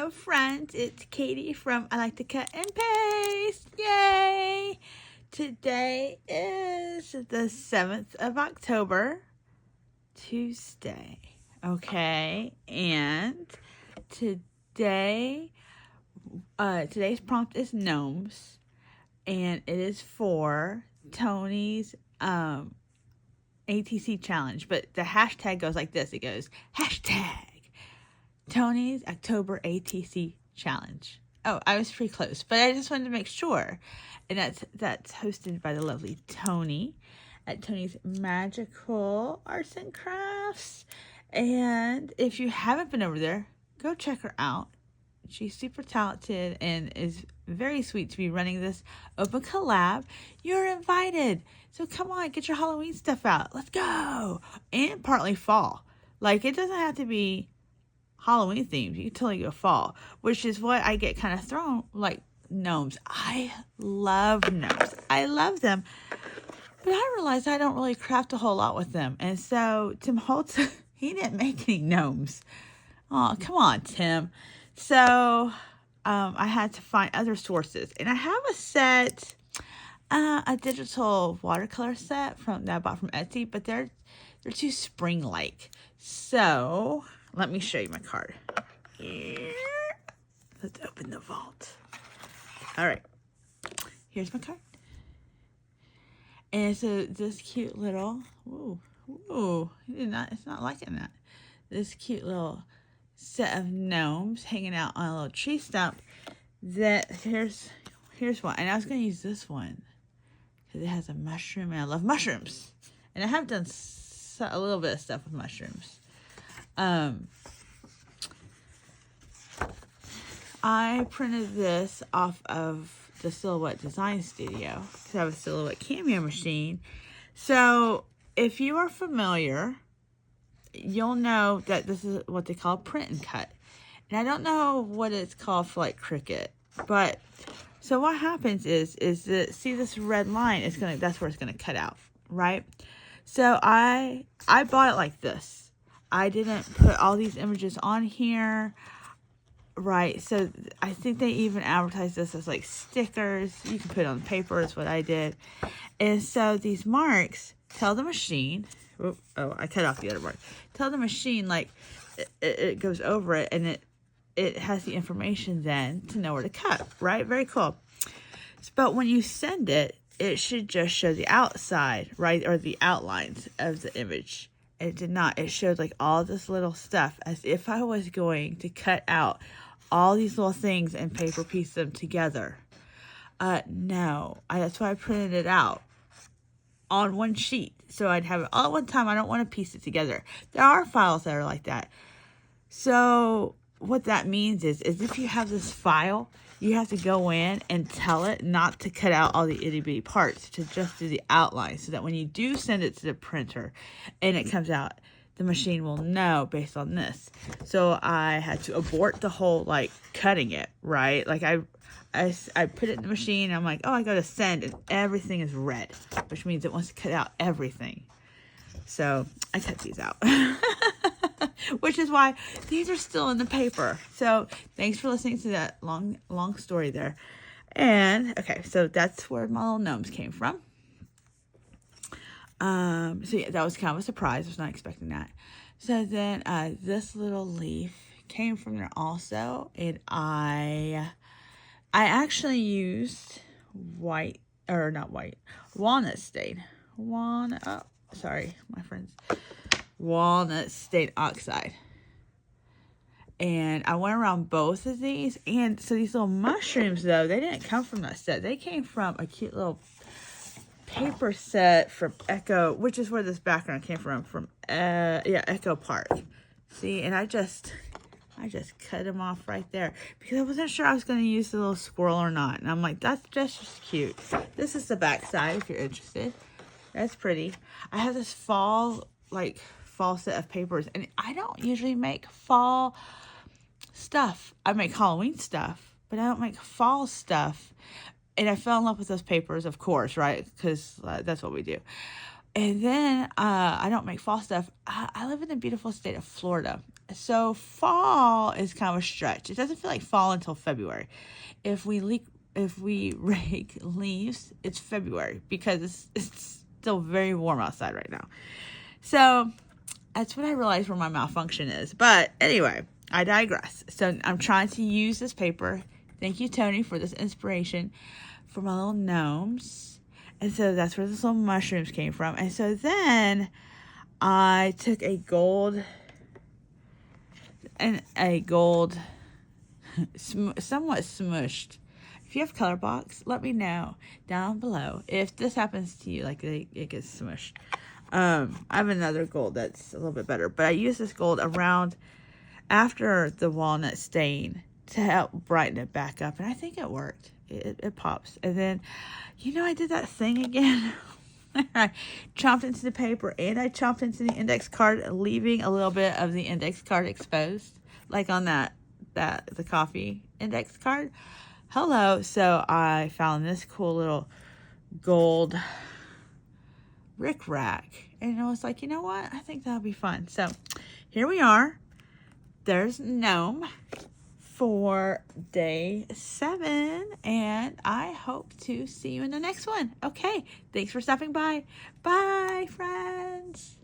Hello, friends. It's Katie from I Like to Cut and Paste. Yay! Today is the 7th of October, Tuesday. Okay, and today's prompt is gnomes, and it is for Toni's ATC challenge. But the hashtag goes like this. It goes hashtag Toni's October ATC challenge. Oh, I was pretty close, but I just wanted to make sure. And that's hosted by the lovely Toni at Toni's Magical Arts and Crafts. And if you haven't been over there, go check her out. She's super talented and is very sweet to be running this open collab. You're invited. So come on, get your Halloween stuff out. Let's go. And partly fall. Like, it doesn't have to be Halloween themed. You can totally go fall, which is what I get kind of thrown, like gnomes. I love gnomes. I love them. But I realized I don't really craft a whole lot with them. And so Tim Holtz, he didn't make any gnomes. Oh, come on, Tim. So I had to find other sources. And I have a set, a digital watercolor set that I bought from Etsy, but they're too spring-like. So let me show you my card. Here. Let's open the vault. All right. Here's my card. And so this cute little, it's not liking that. This cute little set of gnomes hanging out on a little tree stump. Here's one. And I was going to use this one because it has a mushroom, and I love mushrooms. And I have done a little bit of stuff with mushrooms. I printed this off of the Silhouette Design Studio because I have a Silhouette Cameo machine. So if you are familiar, you'll know that this is what they call print and cut. And I don't know what it's called for like Cricut, but so what happens is that, see this red line, that's where it's gonna cut out, right? So I bought it like this. I didn't put all these images on here, right? So I think they even advertise this as like stickers. You can put it on paper, is what I did. And so these marks tell the machine, I cut off the other mark. Tell the machine, like, it goes over it, and it has the information then to know where to cut, right? Very cool. But when you send it, it should just show the outside, right? Or the outlines of the image. It did not. It showed like all this little stuff as if I was going to cut out all these little things and paper piece them together. No. That's why I printed it out on one sheet. So I'd have it all at one time. I don't want to piece it together. There are files that are like that. So what that means is if you have this file, you have to go in and tell it not to cut out all the itty bitty parts, to just do the outline, so that when you do send it to the printer and it comes out, the machine will know based on this. So I had to abort the whole like cutting it, right? Like I put it in the machine, and I'm like, oh, I go to send, and everything is red, which means it wants to cut out everything. So I cut these out. Which is why these are still in the paper. So thanks for listening to that long story there. And okay, so that's where my little gnomes came from. So yeah, that was kind of a surprise. I was not expecting that. So then this little leaf came from there also, and I actually used walnut stain. Walnut stain oxide. And I went around both of these. And so these little mushrooms, though, they didn't come from that set. They came from a cute little paper set from Echo, which is where this background came from Echo Park. See, and I just cut them off right there because I wasn't sure I was going to use the little squirrel or not. And I'm like, that's just cute. This is the back side if you're interested. That's pretty. I have this fall set of papers, and I don't usually make fall stuff. I make Halloween stuff, but I don't make fall stuff. And I fell in love with those papers, of course, right? Because that's what we do. And then I don't make fall stuff. I live in the beautiful state of Florida, So fall is kind of a stretch. It doesn't feel like fall until February. If we rake leaves, it's February because it's still very warm outside right now. So that's what I realized where my malfunction is. But anyway, I digress. So I'm trying to use this paper. Thank you, Toni, for this inspiration for my little gnomes. And so that's where those little mushrooms came from. And so then I took a gold somewhat smushed. If you have color box, let me know down below if this happens to you, like it gets smushed. I have another gold that's a little bit better, but I use this gold around after the walnut stain to help brighten it back up, and I think it worked. It pops. And then, I did that thing again. I chomped into the paper and I chomped into the index card, leaving a little bit of the index card exposed, like on the coffee index card. Hello. So I found this cool little gold rickrack, and I was like, you know what? I think that'll be fun. So here we are. There's Gnome for day 7, and I hope to see you in the next one. Okay, thanks for stopping by. Bye, friends.